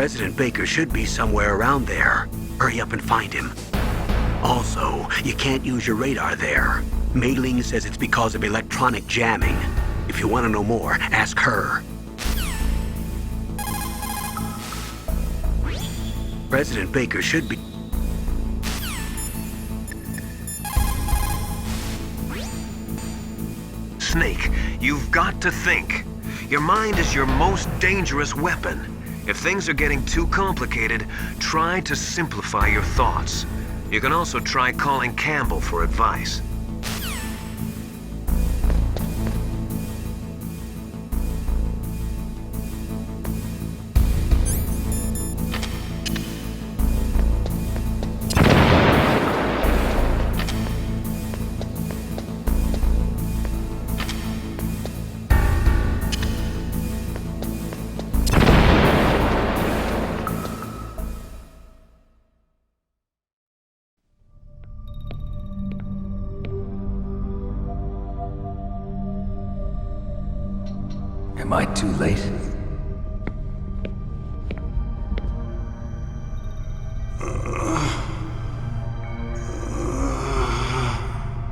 President Baker should be somewhere around there. Hurry up and find him. Also, you can't use your radar there. Mei Ling says it's because of electronic jamming. If you want to know more, ask her. President Baker should be... Snake, you've got to think. Your mind is your most dangerous weapon. If things are getting too complicated, try to simplify your thoughts. You can also try calling Campbell for advice. Am I too late?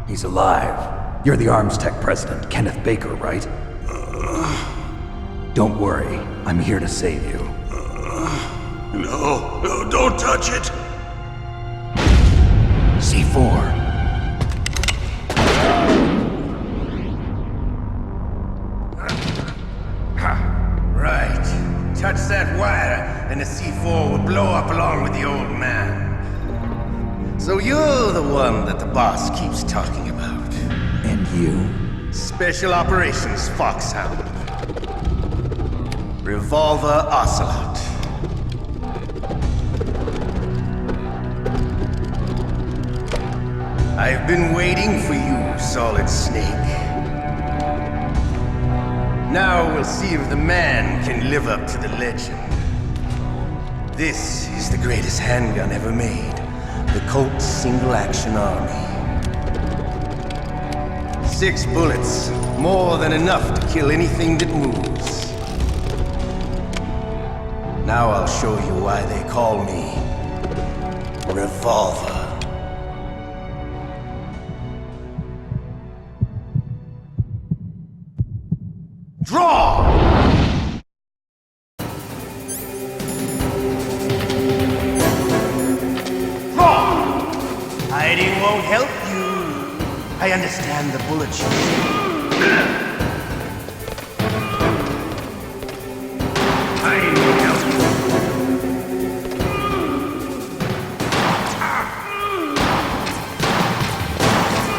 He's alive. You're the Arms Tech president, Kenneth Baker, right? Don't worry, I'm here to save you. No, don't touch it! C4. Right. Touch that wire, and the C4 will blow up along with the old man. So you're the one that the boss keeps talking about. And you? Special Operations Foxhound. Revolver Ocelot. I've been waiting for you, Solid Snake. Now we'll see if the man can live up to the legend. This is the greatest handgun ever made. The Colt Single Action Army. 6 bullets, more than enough to kill anything that moves. Now I'll show you why they call me Revolver. Draw! Draw! Hiding won't help you. I understand the bullet you Hiding won't help you.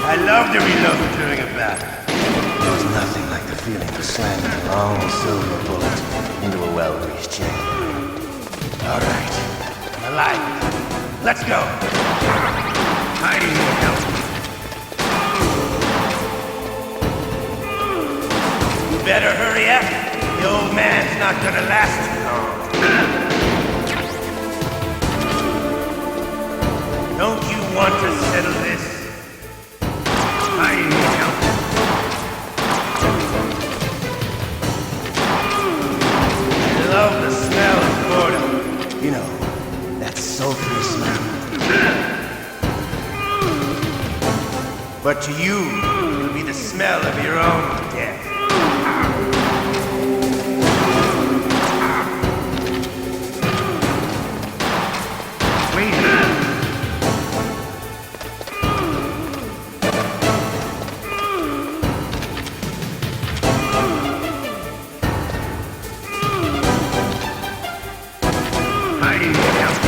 I love to reload during a battle. There's nothing like the feeling of slamming a long silver bullet into a well-greased chain. All right, I'm alive. Let's go. Hiding won't help. You better hurry up. The old man's not gonna last too long. Don't you want to settle this? Hiding won't help. I love the smell of boredom. You know, that sultry smell. But to you, it'll be the smell of your own death. Wait a minute. Hiding won't help.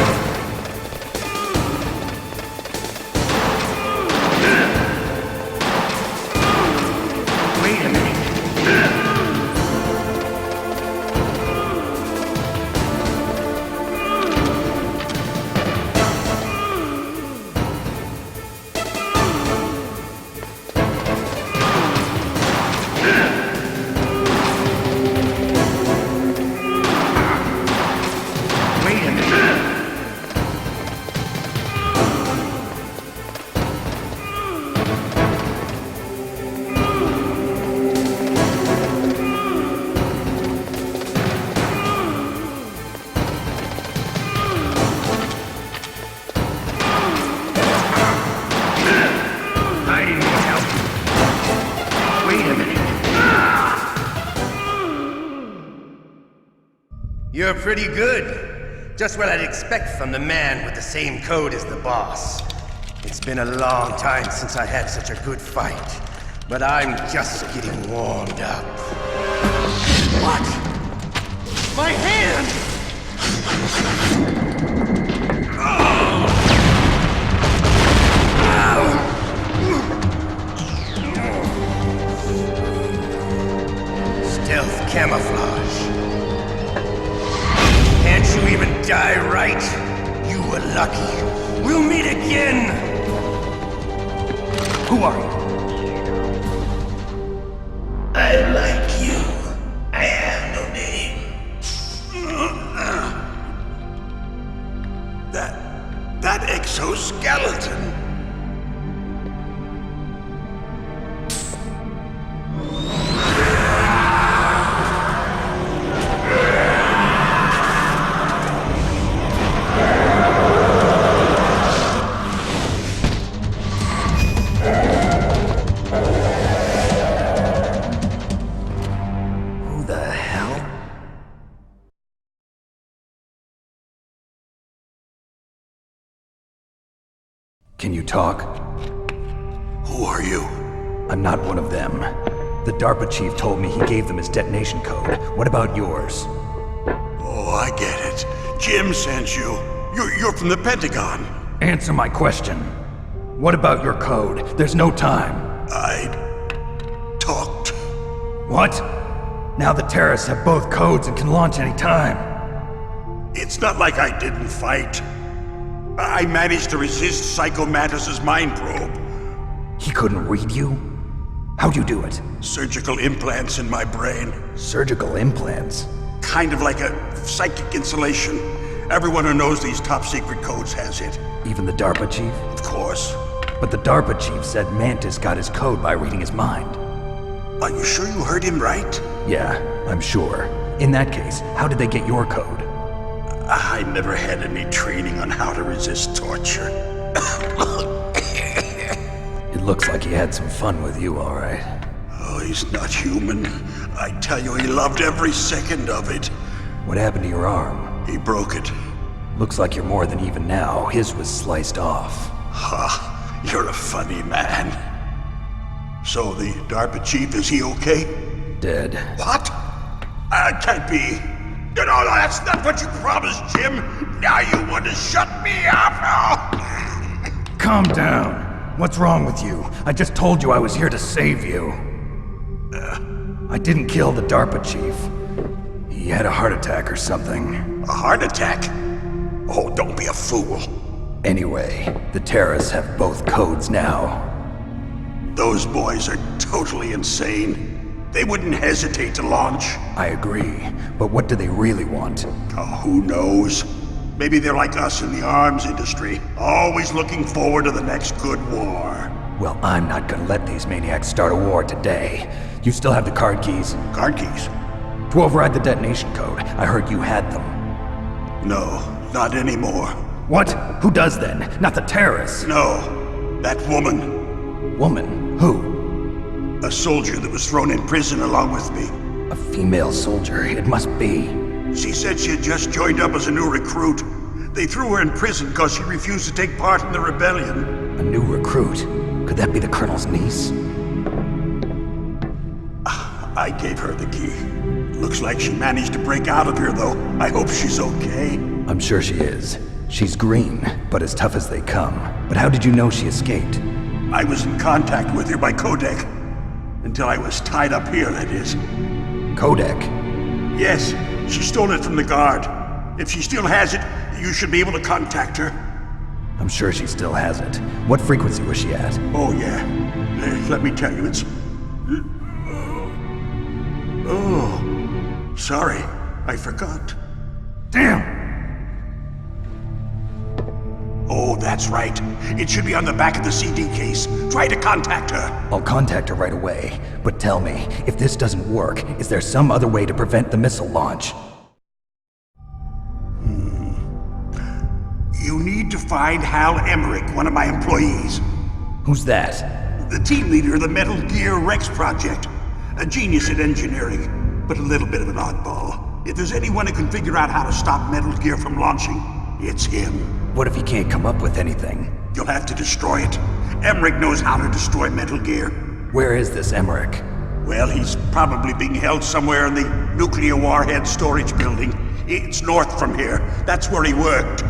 Wait a minute. You're pretty good. Just what I'd expect from the man with the same code as the boss. It's been a long time since I had such a good fight, but I'm just getting warmed up. What? My hand! Stealth camouflage. Can't you even die right? You were lucky. We'll meet again! Who are you? I like you. I have no name. That exoskeleton. Can you talk? Who are you? I'm not one of them. The DARPA chief told me he gave them his detonation code. What about yours? Oh, I get it. Jim sent you. You're from the Pentagon. Answer my question. What about your code? There's no time. I talked. What? Now the terrorists have both codes and can launch any time. It's not like I didn't fight. I managed to resist Psycho Mantis's mind probe. He couldn't read you? How'd you do it? Surgical implants in my brain. Surgical implants? Kind of like a psychic insulation. Everyone who knows these top secret codes has it. Even the DARPA chief? Of course. But the DARPA chief said Mantis got his code by reading his mind. Are you sure you heard him right? Yeah, I'm sure. In that case, how did they get your code? I never had any training on how to resist torture. It looks like he had some fun with you, all right. Oh, he's not human. I tell you, he loved every second of it. What happened to your arm? He broke it. Looks like you're more than even now. His was sliced off. Ha, you're a funny man. So the DARPA chief, is he okay? Dead. What? Can't be. No, that's not what you promised, Jim. Now you want to shut me up? Calm down. What's wrong with you? I just told you I was here to save you. I didn't kill the DARPA chief. He had a heart attack or something. A heart attack? Oh, don't be a fool. Anyway, the terrorists have both codes now. Those boys are totally insane. They wouldn't hesitate to launch. I agree, but what do they really want? Oh, who knows? Maybe they're like us in the arms industry, always looking forward to the next good war. Well, I'm not gonna let these maniacs start a war today. You still have the card keys? Card keys? To override the detonation code. I heard you had them. No, not anymore. What? Who does then? Not the terrorists? No, that woman. Woman? Who? A soldier that was thrown in prison along with me. A female soldier, it must be. She said she had just joined up as a new recruit. They threw her in prison because she refused to take part in the rebellion. A new recruit? Could that be the Colonel's niece? I gave her the key. Looks like she managed to break out of here, though. I hope she's okay. I'm sure she is. She's green, but as tough as they come. But how did you know she escaped? I was in contact with her by codec. Until I was tied up here, that is. Codec? Yes, she stole it from the guard. If she still has it, you should be able to contact her. I'm sure she still has it. What frequency was she at? Oh, yeah. Let me tell you, it's... Oh, sorry. I forgot. Damn! Oh, that's right. It should be on the back of the CD case. Try to contact her. I'll contact her right away. But tell me, if this doesn't work, is there some other way to prevent the missile launch? You need to find Hal Emmerich, one of my employees. Who's that? The team leader of the Metal Gear Rex project. A genius at engineering, but a little bit of an oddball. If there's anyone who can figure out how to stop Metal Gear from launching, it's him. What if he can't come up with anything? You'll have to destroy it. Emmerich knows how to destroy Metal Gear. Where is this Emmerich? Well, he's probably being held somewhere in the nuclear warhead storage building. It's north from here. That's where he worked.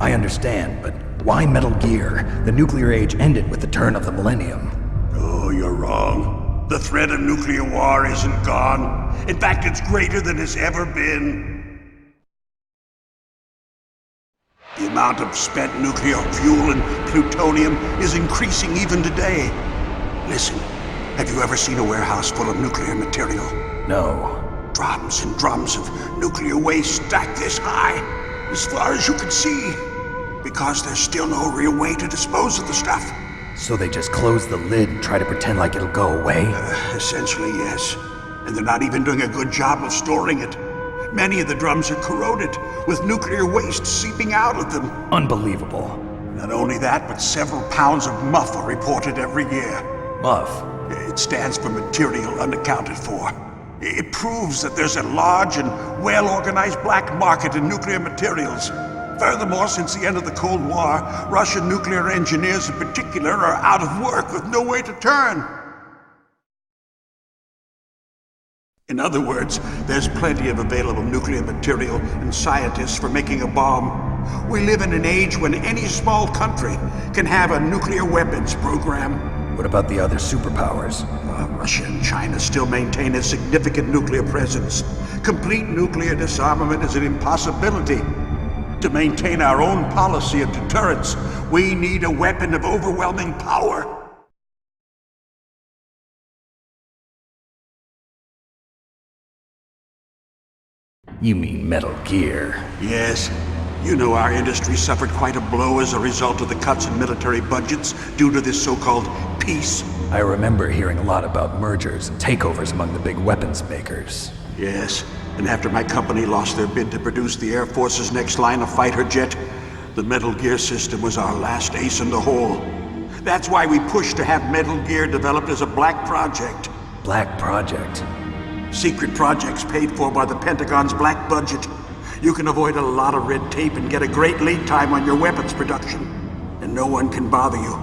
I understand, but why Metal Gear? The nuclear age ended with the turn of the millennium. Oh, you're wrong. The threat of nuclear war isn't gone. In fact, it's greater than it's ever been. The amount of spent nuclear fuel and plutonium is increasing even today. Listen, have you ever seen a warehouse full of nuclear material? No. Drums and drums of nuclear waste stacked this high, as far as you can see, because there's still no real way to dispose of the stuff. So they just close the lid and try to pretend like it'll go away? Essentially, yes. And they're not even doing a good job of storing it. Many of the drums are corroded, with nuclear waste seeping out of them. Unbelievable. Not only that, but several pounds of MUF are reported every year. MUF? It stands for material unaccounted for. It proves that there's a large and well-organized black market in nuclear materials. Furthermore, since the end of the Cold War, Russian nuclear engineers in particular are out of work with no way to turn. In other words, there's plenty of available nuclear material and scientists for making a bomb. We live in an age when any small country can have a nuclear weapons program. What about the other superpowers? Russia and China still maintain a significant nuclear presence. Complete nuclear disarmament is an impossibility. To maintain our own policy of deterrence, we need a weapon of overwhelming power. You mean Metal Gear? Yes. You know our industry suffered quite a blow as a result of the cuts in military budgets due to this so-called peace. I remember hearing a lot about mergers and takeovers among the big weapons makers. Yes, and after my company lost their bid to produce the Air Force's next line of fighter jet, the Metal Gear system was our last ace in the hole. That's why we pushed to have Metal Gear developed as a black project. Black Project? Secret projects paid for by the Pentagon's black budget. You can avoid a lot of red tape and get a great lead time on your weapons production. And no one can bother you.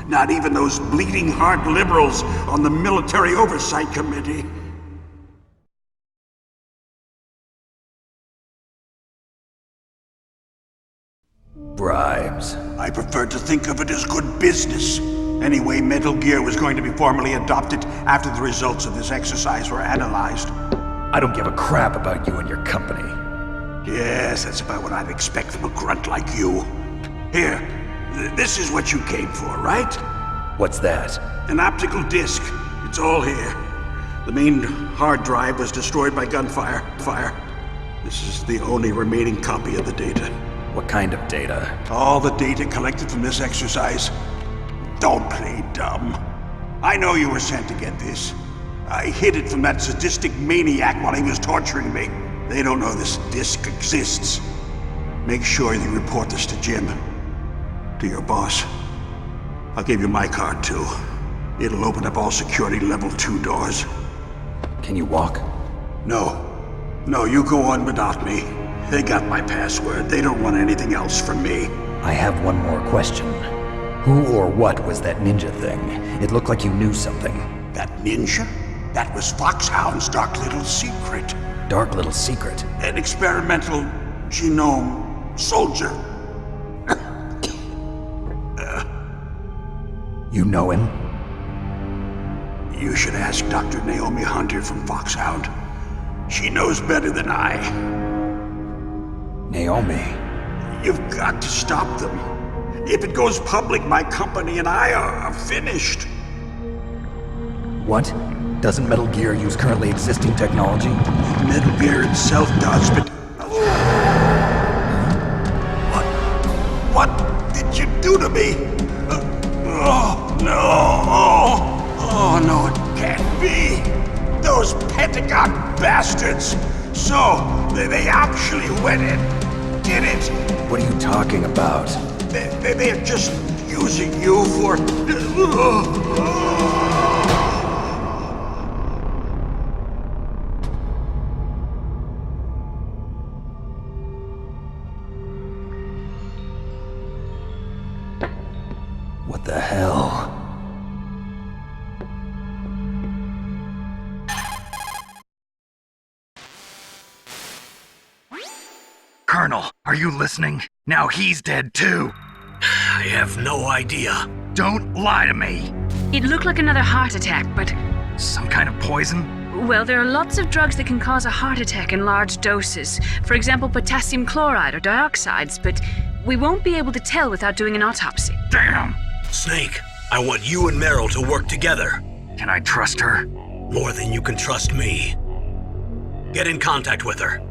Not even those bleeding heart liberals on the Military Oversight Committee. Bribes. I prefer to think of it as good business. Anyway, Metal Gear was going to be formally adopted after the results of this exercise were analyzed. I don't give a crap about you and your company. Yes, that's about what I'd expect from a grunt like you. Here, this is what you came for, right? What's that? An optical disc. It's all here. The main hard drive was destroyed by gunfire. This is the only remaining copy of the data. What kind of data? All the data collected from this exercise. Don't play dumb. I know you were sent to get this. I hid it from that sadistic maniac while he was torturing me. They don't know this disc exists. Make sure you report this to Jim. To your boss. I'll give you my card too. It'll open up all security level 2 doors. Can you walk? No, you go on without me. They got my password. They don't want anything else from me. I have one more question. Who or what was that ninja thing? It looked like you knew something. That ninja? That was Foxhound's dark little secret. Dark little secret? An experimental genome soldier. You know him? You should ask Dr. Naomi Hunter from Foxhound. She knows better than I. Naomi? You've got to stop them. If it goes public, my company and I are finished. What? Doesn't Metal Gear use currently existing technology? Metal Gear itself does, but... What did you do to me? Oh, no! Oh, no, it can't be! Those Pentagon bastards! So, they actually went and did it! What are you talking about? They're just using you for... the hell? Colonel, are you listening? Now he's dead too. I have no idea. Don't lie to me. It looked like another heart attack, but, Some kind of poison? well, there are lots of drugs that can cause a heart attack in large doses. For example, potassium chloride or dioxides, but we won't be able to tell without doing an autopsy. Damn! Snake, I want you and Meryl to work together. Can I trust her? More than you can trust me. Get in contact with her.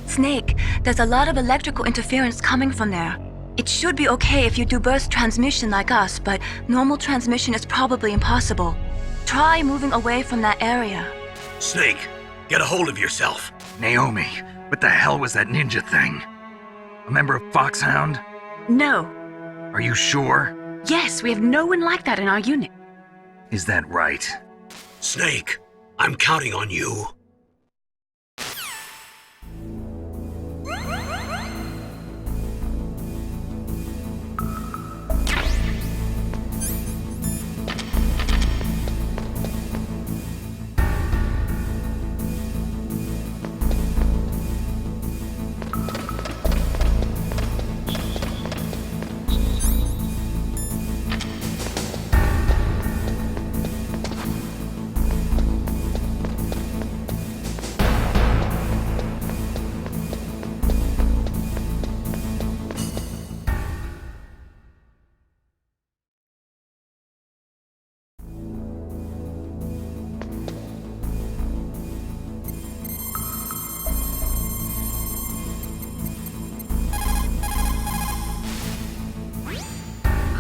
Snake, there's a lot of electrical interference coming from there. It should be okay if you do burst transmission like us, but normal transmission is probably impossible. Try moving away from that area. Snake, get a hold of yourself. Naomi, what the hell was that ninja thing? A member of Foxhound? No. Are you sure? Yes, we have no one like that in our unit. Is that right? Snake, I'm counting on you.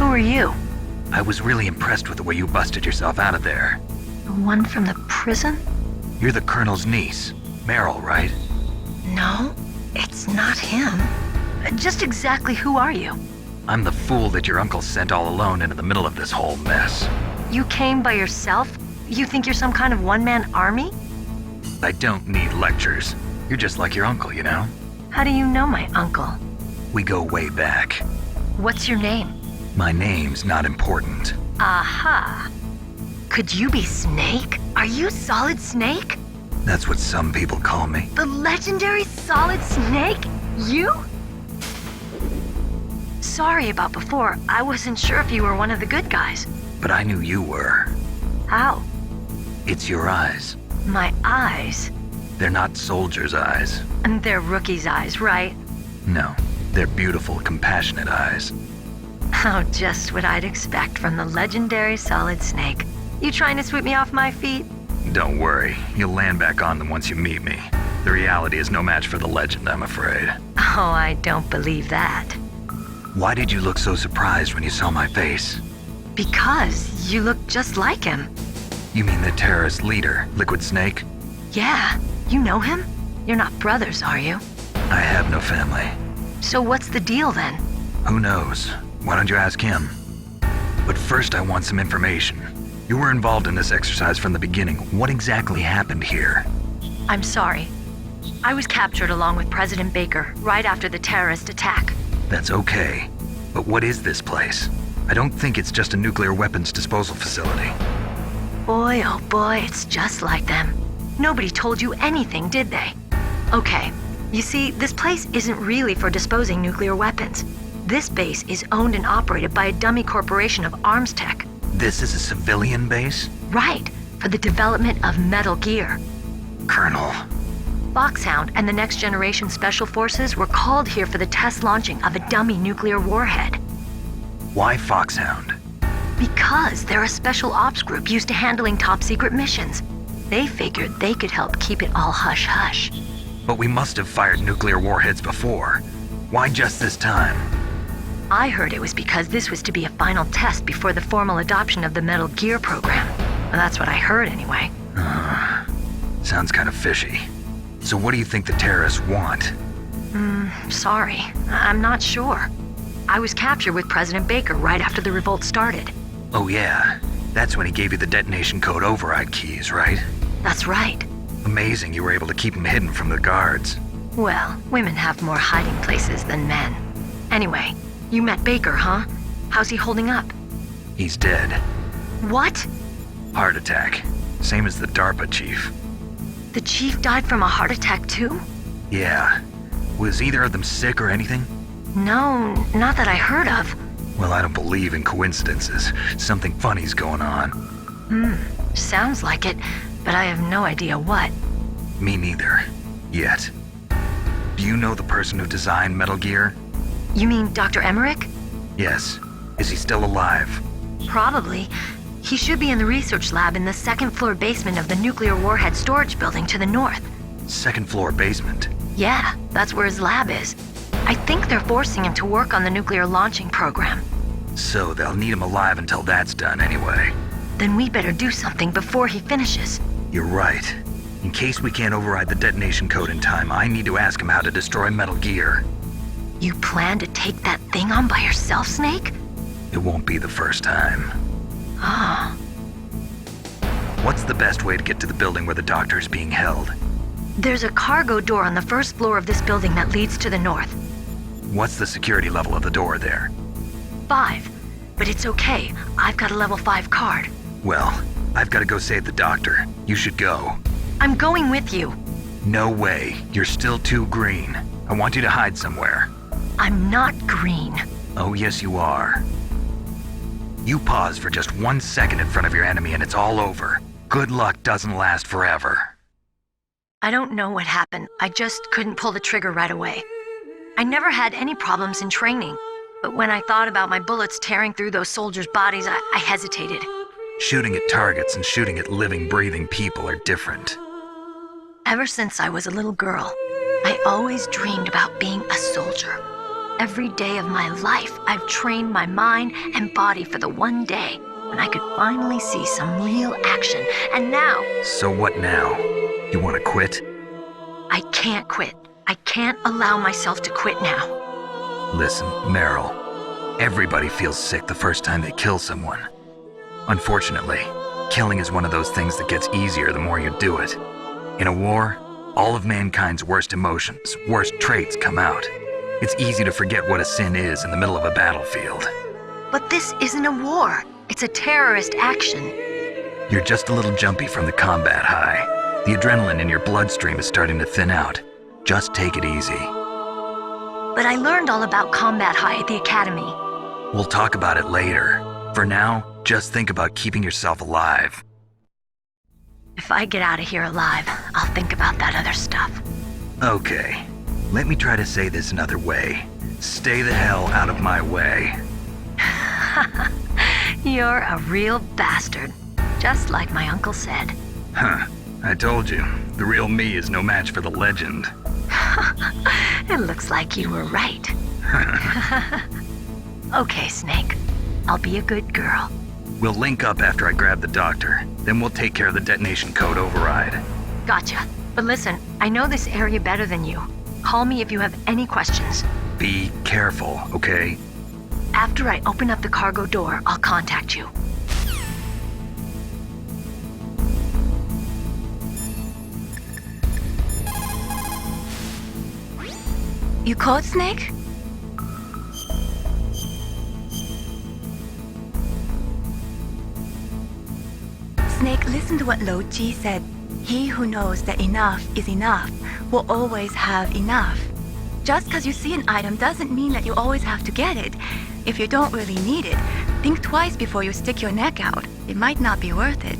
Who are you? I was really impressed with the way you busted yourself out of there. The one from the prison? You're the Colonel's niece, Meryl, right? No, it's not him. Just exactly who are you? I'm the fool that your uncle sent all alone into the middle of this whole mess. You came by yourself? You think you're some kind of one-man army? I don't need lectures. You're just like your uncle, you know? How do you know my uncle? We go way back. What's your name? My name's not important. Aha. Could you be Snake? Are you Solid Snake? That's what some people call me. The legendary Solid Snake? You? Sorry about before. I wasn't sure if you were one of the good guys. But I knew you were. How? It's your eyes. My eyes? They're not soldiers' eyes. And they're rookie's eyes, right? No, they're beautiful, compassionate eyes. Oh, just what I'd expect from the legendary Solid Snake. You trying to sweep me off my feet? Don't worry, you'll land back on them once you meet me. The reality is no match for the legend, I'm afraid. Oh, I don't believe that. Why did you look so surprised when you saw my face? Because you look just like him. You mean the terrorist leader, Liquid Snake? Yeah, you know him? You're not brothers, are you? I have no family. So what's the deal then? Who knows? Why don't you ask him? But first I want some information. You were involved in this exercise from the beginning. What exactly happened here? I'm sorry. I was captured along with President Baker right after the terrorist attack. That's okay. But what is this place? I don't think it's just a nuclear weapons disposal facility. Boy, oh boy, it's just like them. Nobody told you anything, did they? Okay, you see, this place isn't really for disposing nuclear weapons. This base is owned and operated by a dummy corporation of arms tech. This is a civilian base? Right, for the development of Metal Gear. Colonel. Foxhound and the Next Generation Special Forces were called here for the test launching of a dummy nuclear warhead. Why Foxhound? Because they're a special ops group used to handling top secret missions. They figured they could help keep it all hush-hush. But we must have fired nuclear warheads before. Why just this time? I heard it was because this was to be a final test before the formal adoption of the Metal Gear program. Well, that's what I heard anyway. Sounds kind of fishy. So what do you think the terrorists want? Sorry, I'm not sure. I was captured with President Baker right after the revolt started. Oh yeah, that's when he gave you the detonation code override keys, right? That's right. Amazing you were able to keep him hidden from the guards. Well, women have more hiding places than men. Anyway, you met Baker, huh? How's he holding up? He's dead. What? Heart attack. Same as the DARPA chief. The chief died from a heart attack too? Yeah. Was either of them sick or anything? No, not that I heard of. Well, I don't believe in coincidences. Something funny's going on. Sounds like it, but I have no idea what. Me neither. Yet. Do you know the person who designed Metal Gear? You mean Dr. Emmerich? Yes. Is he still alive? Probably. He should be in the research lab in the second floor basement of the nuclear warhead storage building to the north. Second floor basement. Yeah, that's where his lab is. I think they're forcing him to work on the nuclear launching program. So they'll need him alive until that's done anyway. Then we better do something before he finishes. You're right. In case we can't override the detonation code in time, I need to ask him how to destroy Metal Gear. You plan to take that thing on by yourself, Snake? It won't be the first time. Ah. What's the best way to get to the building where the doctor is being held? There's a cargo door on the first floor of this building that leads to the north. What's the security level of the door there? 5. But it's okay. I've got a level 5 card. Well, I've got to go save the doctor. You should go. I'm going with you. No way. You're still too green. I want you to hide somewhere. I'm not green. Oh, yes, you are. You pause for just 1 second in front of your enemy and it's all over. Good luck doesn't last forever. I don't know what happened. I just couldn't pull the trigger right away. I never had any problems in training, but when I thought about my bullets tearing through those soldiers' bodies, I hesitated. Shooting at targets and shooting at living, breathing people are different. Ever since I was a little girl, I always dreamed about being a soldier. Every day of my life, I've trained my mind and body for the one day when I could finally see some real action, and now... So what now? You want to quit? I can't quit. I can't allow myself to quit now. Listen, Meryl. Everybody feels sick the first time they kill someone. Unfortunately, killing is one of those things that gets easier the more you do it. In a war, all of mankind's worst emotions, worst traits come out. It's easy to forget what a sin is in the middle of a battlefield. But this isn't a war. It's a terrorist action. You're just a little jumpy from the combat high. The adrenaline in your bloodstream is starting to thin out. Just take it easy. But I learned all about combat high at the academy. We'll talk about it later. For now, just think about keeping yourself alive. If I get out of here alive, I'll think about that other stuff. Okay. Let me try to say this another way. Stay the hell out of my way. You're a real bastard. Just like my uncle said. Huh. I told you, the real me is no match for the legend. It looks like you were right. Okay, Snake. I'll be a good girl. We'll link up after I grab the doctor. Then we'll take care of the detonation code override. Gotcha. But listen, I know this area better than you. Call me if you have any questions. Be careful, okay? After I open up the cargo door, I'll contact you. You called, Snake? Snake, listen to what Lo Ji said. He who knows that enough is enough will always have enough. Just because you see an item doesn't mean that you always have to get it. If you don't really need it, think twice before you stick your neck out. It might not be worth it.